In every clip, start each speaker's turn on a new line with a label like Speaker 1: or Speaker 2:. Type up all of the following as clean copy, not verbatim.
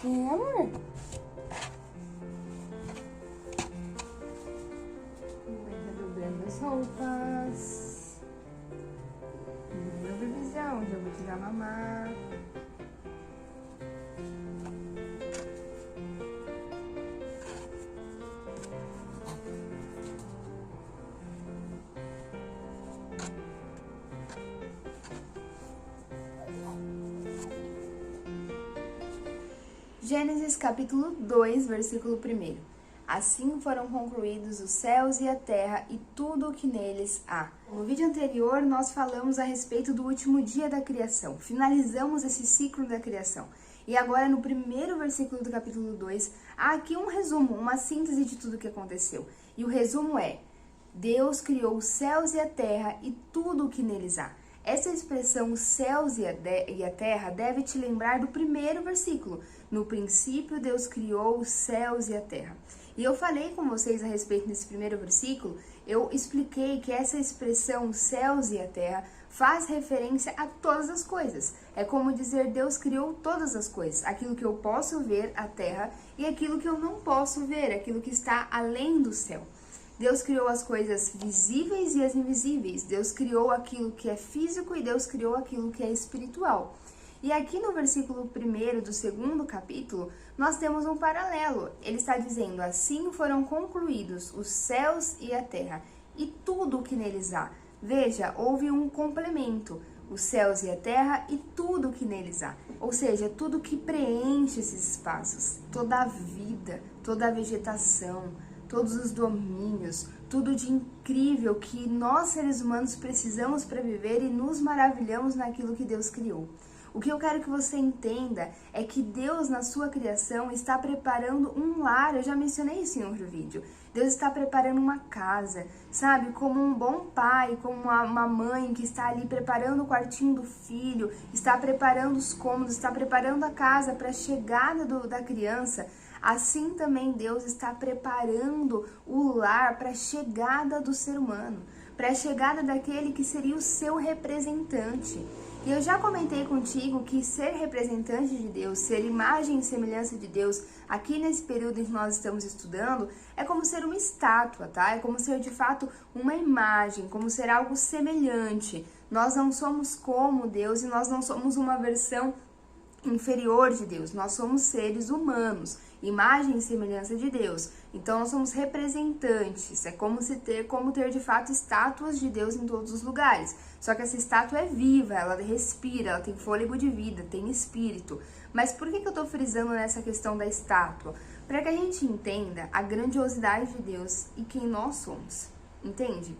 Speaker 1: Amor? Mamãe tá dobrando as roupas. Meu bebezão, já vou tirar mamar. Gênesis capítulo 2, versículo 1. Assim foram concluídos os céus e a terra e tudo o que neles há. No vídeo anterior, nós falamos a respeito do último dia da criação. Finalizamos esse ciclo da criação. E agora, no primeiro versículo do capítulo 2, há aqui um resumo, uma síntese de tudo o que aconteceu. E o resumo é: Deus criou os céus e a terra e tudo o que neles há. Essa expressão céus e a terra deve te lembrar do primeiro versículo. No princípio, Deus criou os céus e a terra. E eu falei com vocês a respeito desse primeiro versículo, eu expliquei que essa expressão céus e a terra faz referência a todas as coisas. É como dizer Deus criou todas as coisas, aquilo que eu posso ver, a terra, e aquilo que eu não posso ver, aquilo que está além do céu. Deus criou as coisas visíveis e as invisíveis. Deus criou aquilo que é físico e Deus criou aquilo que é espiritual. E aqui no versículo 1 do segundo capítulo, nós temos um paralelo. Ele está dizendo: assim foram concluídos os céus e a terra e tudo o que neles há. Veja, houve um complemento. Os céus e a terra e tudo o que neles há. Ou seja, tudo que preenche esses espaços. Toda a vida, toda a vegetação, todos os domínios, tudo de incrível que nós seres humanos precisamos para viver e nos maravilhamos naquilo que Deus criou. O que eu quero que você entenda é que Deus, na sua criação, está preparando um lar. Eu já mencionei isso em outro vídeo. Deus está preparando uma casa, sabe? Como um bom pai, como uma mãe que está ali preparando o quartinho do filho, está preparando os cômodos, está preparando a casa para a chegada da criança. Assim também Deus está preparando o lar para a chegada do ser humano, para a chegada daquele que seria o seu representante. E eu já comentei contigo que ser representante de Deus, ser imagem e semelhança de Deus, aqui nesse período em que nós estamos estudando, é como ser uma estátua, tá? É como ser de fato uma imagem, como ser algo semelhante. Nós não somos como Deus e nós não somos uma versão inferior de Deus, nós somos seres humanos, imagem e semelhança de Deus. Então nós somos representantes, é como ter de fato estátuas de Deus em todos os lugares. Só que essa estátua é viva, ela respira, ela tem fôlego de vida, tem espírito. Mas por que eu tô frisando nessa questão da estátua? Para que a gente entenda a grandiosidade de Deus e quem nós somos, entende?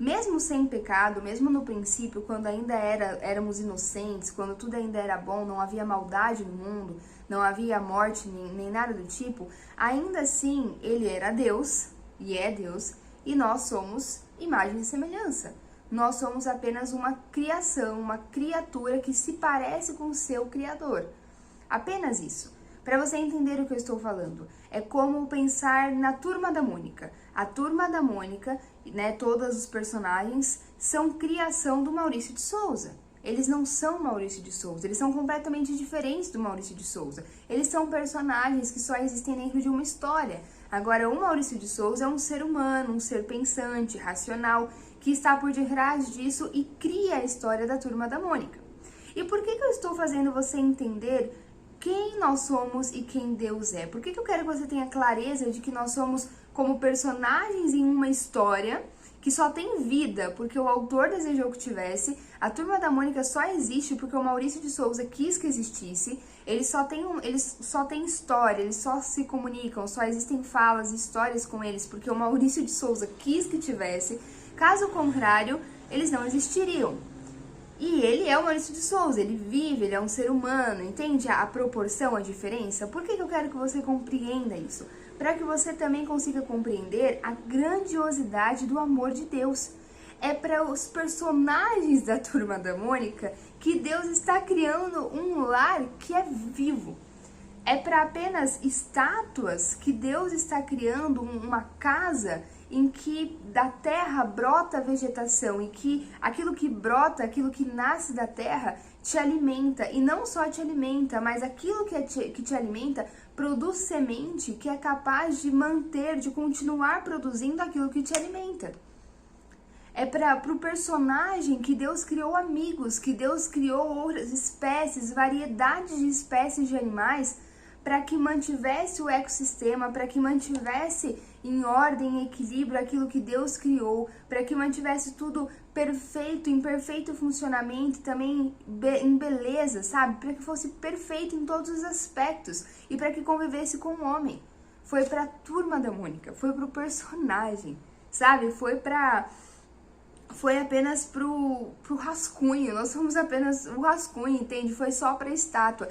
Speaker 1: Mesmo sem pecado, mesmo no princípio, quando ainda éramos inocentes, quando tudo ainda era bom, não havia maldade no mundo, não havia morte nem nada do tipo, ainda assim Ele era Deus, e é Deus, e nós somos imagem e semelhança. Nós somos apenas uma criação, uma criatura que se parece com o seu Criador. Apenas isso. Para você entender o que eu estou falando, é como pensar na Turma da Mônica. A Turma da Mônica, né, todos os personagens, são criação do Maurício de Souza. Eles não são Maurício de Souza, eles são completamente diferentes do Maurício de Souza. Eles são personagens que só existem dentro de uma história. Agora, o Maurício de Souza é um ser humano, um ser pensante, racional, que está por detrás disso e cria a história da Turma da Mônica. E por que eu estou fazendo você entender quem nós somos e quem Deus é? Por que eu quero que você tenha clareza de que nós somos como personagens em uma história que só tem vida porque o autor desejou que tivesse? A Turma da Mônica só existe porque o Maurício de Souza quis que existisse. Eles só têm história, eles só se comunicam, só existem falas e histórias com eles porque o Maurício de Souza quis que tivesse. Caso contrário, eles não existiriam. E ele é o Maurício de Souza, ele vive, ele é um ser humano, entende a proporção, a diferença? Por que eu quero que você compreenda isso? Para que você também consiga compreender a grandiosidade do amor de Deus. É para os personagens da Turma da Mônica que Deus está criando um lar que é vivo. É para apenas estátuas que Deus está criando uma casa em que da terra brota vegetação e que aquilo que brota, aquilo que nasce da terra te alimenta, e não só te alimenta, mas aquilo que te alimenta produz semente que é capaz de manter, de continuar produzindo aquilo que te alimenta. É para o personagem que Deus criou amigos, que Deus criou outras espécies, variedades de espécies de animais, para que mantivesse o ecossistema, para que mantivesse em ordem e equilíbrio aquilo que Deus criou, para que mantivesse tudo perfeito, em perfeito funcionamento, também em beleza, sabe? Para que fosse perfeito em todos os aspectos e para que convivesse com o homem. Foi para a turma da Mônica, foi para o personagem, sabe? Foi apenas pro rascunho, nós somos apenas o rascunho, entende? Foi só para a estátua.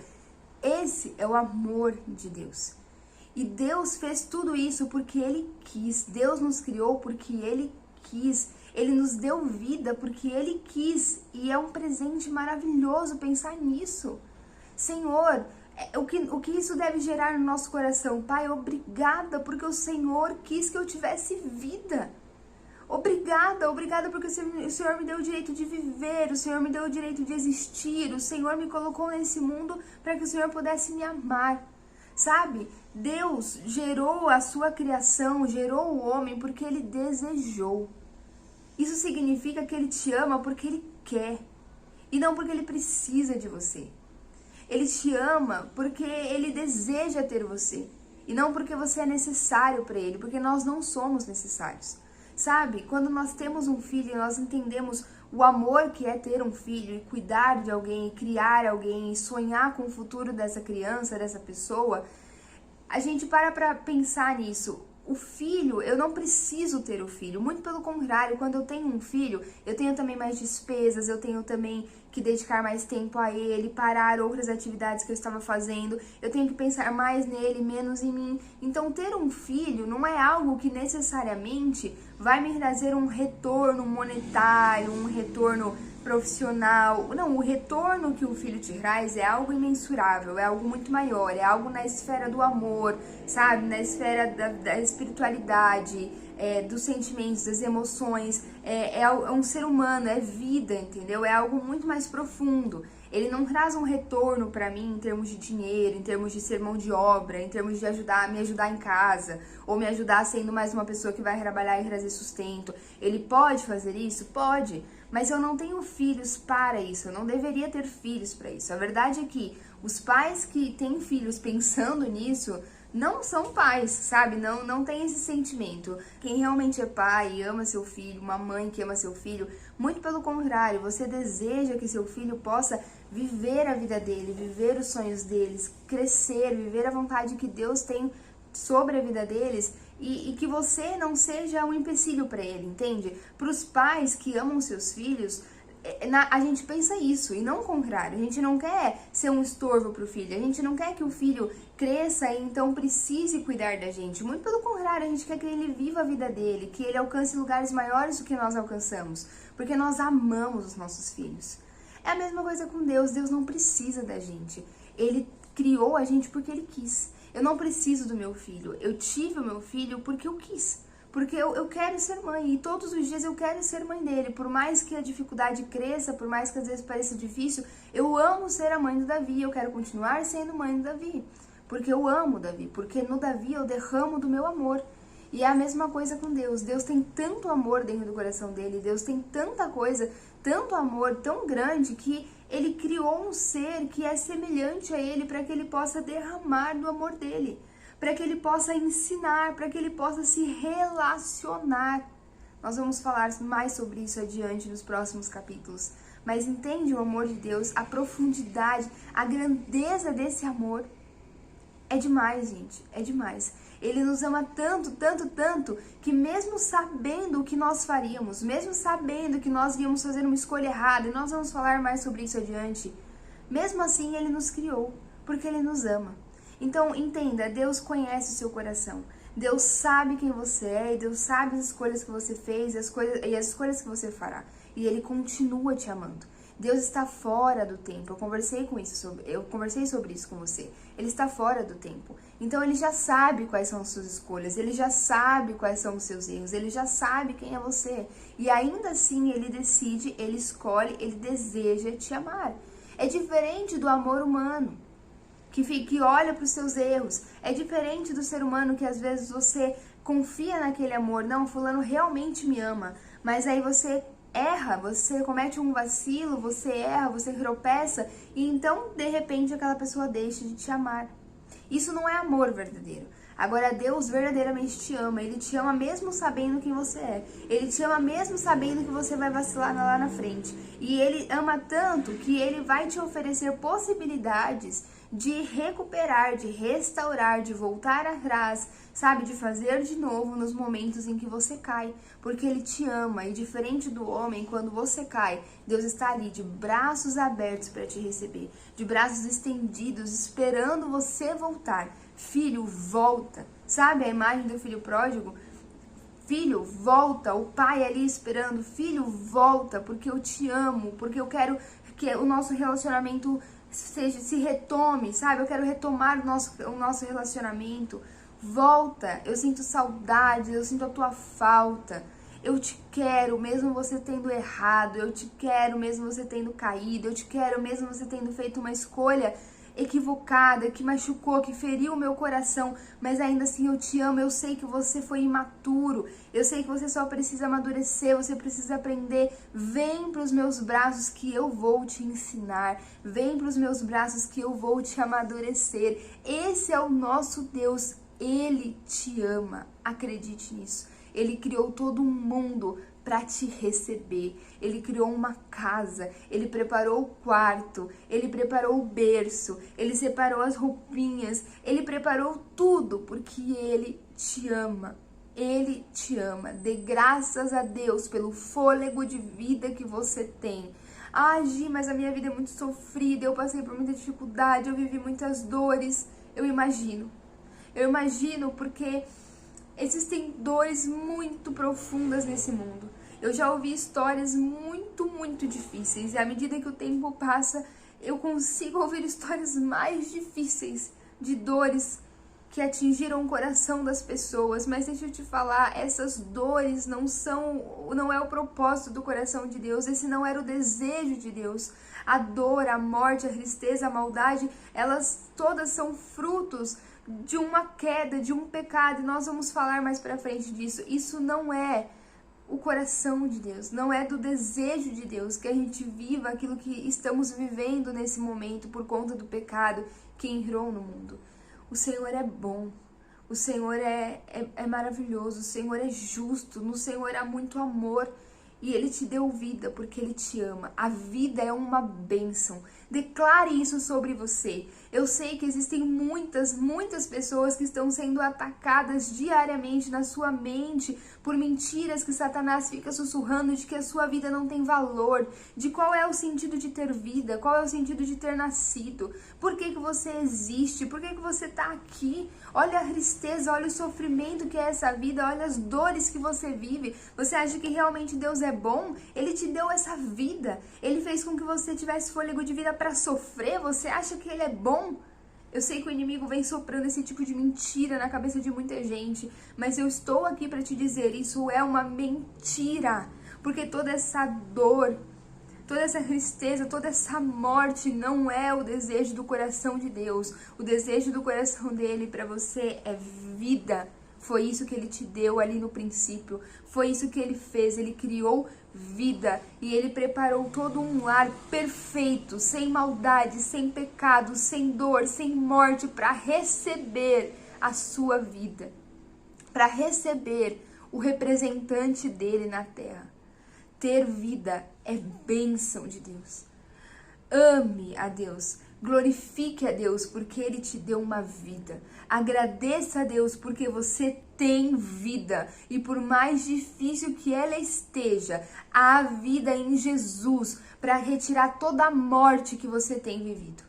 Speaker 1: Esse é o amor de Deus. E Deus fez tudo isso porque Ele quis. Deus nos criou porque Ele quis. Ele nos deu vida porque Ele quis. E é um presente maravilhoso pensar nisso. Senhor, o que isso deve gerar no nosso coração? Pai, obrigada porque o Senhor quis que eu tivesse vida. Obrigada porque o Senhor me deu o direito de viver, o Senhor me deu o direito de existir, o Senhor me colocou nesse mundo para que o Senhor pudesse me amar, sabe? Deus gerou a sua criação, gerou o homem porque Ele desejou. Isso significa que Ele te ama porque Ele quer e não porque Ele precisa de você. Ele te ama porque Ele deseja ter você e não porque você é necessário para Ele, porque nós não somos necessários. Sabe, quando nós temos um filho, nós entendemos o amor que é ter um filho e cuidar de alguém, e criar alguém, e sonhar com o futuro dessa criança, dessa pessoa, a gente para pensar nisso. O filho, eu não preciso ter o filho, muito pelo contrário, quando eu tenho um filho, eu tenho também mais despesas, eu tenho também que dedicar mais tempo a ele, parar outras atividades que eu estava fazendo, eu tenho que pensar mais nele, menos em mim. Então, ter um filho não é algo que necessariamente vai me trazer um retorno monetário, um retorno profissional. Não, o retorno que o filho te traz é algo imensurável, é algo muito maior, é algo na esfera do amor, sabe? Na esfera da espiritualidade, dos sentimentos, das emoções, é um ser humano, é vida, entendeu? É algo muito mais profundo. Ele não traz um retorno para mim em termos de dinheiro, em termos de ser mão de obra, em termos de me ajudar em casa, ou me ajudar sendo mais uma pessoa que vai trabalhar e trazer sustento. Ele pode fazer isso? Pode, mas eu não tenho filhos para isso, eu não deveria ter filhos para isso. A verdade é que os pais que têm filhos pensando nisso não são pais, sabe? Não tem esse sentimento. Quem realmente é pai e ama seu filho, uma mãe que ama seu filho, muito pelo contrário, você deseja que seu filho possa viver a vida dele, viver os sonhos deles, crescer, viver a vontade que Deus tem sobre a vida deles e que você não seja um empecilho para ele, entende? Para os pais que amam seus filhos, a gente pensa isso e não o contrário. A gente não quer ser um estorvo para o filho, a gente não quer que o filho cresça e então precise cuidar da gente. Muito pelo contrário, a gente quer que ele viva a vida dele, que ele alcance lugares maiores do que nós alcançamos, porque nós amamos os nossos filhos. É a mesma coisa com Deus. Deus não precisa da gente, Ele criou a gente porque Ele quis. Eu não preciso do meu filho, eu tive o meu filho porque eu quis. Porque eu quero ser mãe e todos os dias eu quero ser mãe dele. Por mais que a dificuldade cresça, por mais que às vezes pareça difícil, eu amo ser a mãe do Davi, eu quero continuar sendo mãe do Davi. Porque eu amo o Davi, porque no Davi eu derramo do meu amor. E é a mesma coisa com Deus. Deus tem tanto amor dentro do coração dele, Deus tem tanta coisa, tanto amor tão grande que ele criou um ser que é semelhante a ele para que ele possa derramar do amor dele, para que ele possa ensinar, para que ele possa se relacionar. Nós vamos falar mais sobre isso adiante nos próximos capítulos. Mas entende o amor de Deus, a profundidade, a grandeza desse amor? É demais, gente, é demais. Ele nos ama tanto, tanto, tanto, que mesmo sabendo o que nós faríamos, mesmo sabendo que nós íamos fazer uma escolha errada, e nós vamos falar mais sobre isso adiante, mesmo assim ele nos criou, porque ele nos ama. Então, entenda, Deus conhece o seu coração. Deus sabe quem você é, e Deus sabe as escolhas que você fez e as escolhas que você fará. E Ele continua te amando. Deus está fora do tempo. Eu conversei sobre isso com você. Ele está fora do tempo. Então ele já sabe quais são as suas escolhas, ele já sabe quais são os seus erros, ele já sabe quem é você. E ainda assim ele decide, ele escolhe, ele deseja te amar. É diferente do amor humano, que olha para os seus erros. É diferente do ser humano que às vezes você confia naquele amor. Não, fulano realmente me ama. Mas aí você erra, você comete um vacilo, você erra, você tropeça. E então, de repente, aquela pessoa deixa de te amar. Isso não é amor verdadeiro. Agora, Deus verdadeiramente te ama. Ele te ama mesmo sabendo quem você é. Ele te ama mesmo sabendo que você vai vacilar lá na frente. E Ele ama tanto que Ele vai te oferecer possibilidades de recuperar, de restaurar, de voltar atrás, sabe? De fazer de novo nos momentos em que você cai. Porque Ele te ama. E diferente do homem, quando você cai, Deus está ali de braços abertos para te receber. De braços estendidos, esperando você voltar. Filho, volta. Sabe a imagem do filho pródigo? Filho, volta. O pai ali esperando. Filho, volta, porque eu te amo. Porque eu quero que o nosso relacionamento se retome, sabe? Eu quero retomar o nosso relacionamento. Volta. Eu sinto saudade, eu sinto a tua falta. Eu te quero, mesmo você tendo errado. Eu te quero, mesmo você tendo caído. Eu te quero, mesmo você tendo feito uma escolha equivocada, que machucou, que feriu o meu coração, mas ainda assim eu te amo. Eu sei que você foi imaturo, eu sei que você só precisa amadurecer, você precisa aprender. Vem para os meus braços que eu vou te ensinar, vem para os meus braços que eu vou te amadurecer. Esse é o nosso Deus, Ele te ama, acredite nisso. Ele criou todo um mundo para te receber. Ele criou uma casa, ele preparou o quarto, ele preparou o berço, ele separou as roupinhas, ele preparou tudo porque ele te ama. Ele te ama. Dê graças a Deus pelo fôlego de vida que você tem. Ah, Gi, mas a minha vida é muito sofrida, eu passei por muita dificuldade, eu vivi muitas dores. Eu imagino porque existem dores muito profundas nesse mundo. Eu já ouvi histórias muito difíceis. E à medida que o tempo passa, eu consigo ouvir histórias mais difíceis de dores que atingiram o coração das pessoas. Mas deixa eu te falar, essas dores não é o propósito do coração de Deus. Esse não era o desejo de Deus. A dor, a morte, a tristeza, a maldade, elas todas são frutos de uma queda, de um pecado, e nós vamos falar mais pra frente disso. Isso não é o coração de Deus, não é do desejo de Deus que a gente viva aquilo que estamos vivendo nesse momento por conta do pecado que entrou no mundo. O Senhor é bom, o Senhor é maravilhoso, o Senhor é justo, no Senhor há muito amor. E Ele te deu vida porque Ele te ama. A vida é uma bênção. Declare isso sobre você. Eu sei que existem muitas pessoas que estão sendo atacadas diariamente na sua mente por mentiras que Satanás fica sussurrando de que a sua vida não tem valor, de qual é o sentido de ter vida, qual é o sentido de ter nascido, por que você existe, por que você está aqui. Olha a tristeza, olha o sofrimento que é essa vida, olha as dores que você vive. Você acha que realmente Deus é bom? Ele te deu essa vida, Ele fez com que você tivesse fôlego de vida para sofrer. Você acha que Ele é bom? Eu sei que o inimigo vem soprando esse tipo de mentira na cabeça de muita gente, mas eu estou aqui para te dizer, isso é uma mentira, porque toda essa dor, toda essa tristeza, toda essa morte não é o desejo do coração de Deus. O desejo do coração dele para você é vida. Foi isso que Ele te deu ali no princípio. Foi isso que Ele fez. Ele criou vida. E Ele preparou todo um lar perfeito, sem maldade, sem pecado, sem dor, sem morte, para receber a sua vida. Para receber o representante dele na terra. Ter vida é bênção de Deus. Ame a Deus. Glorifique a Deus porque Ele te deu uma vida. Agradeça a Deus porque você tem vida. E por mais difícil que ela esteja, há vida em Jesus para retirar toda a morte que você tem vivido.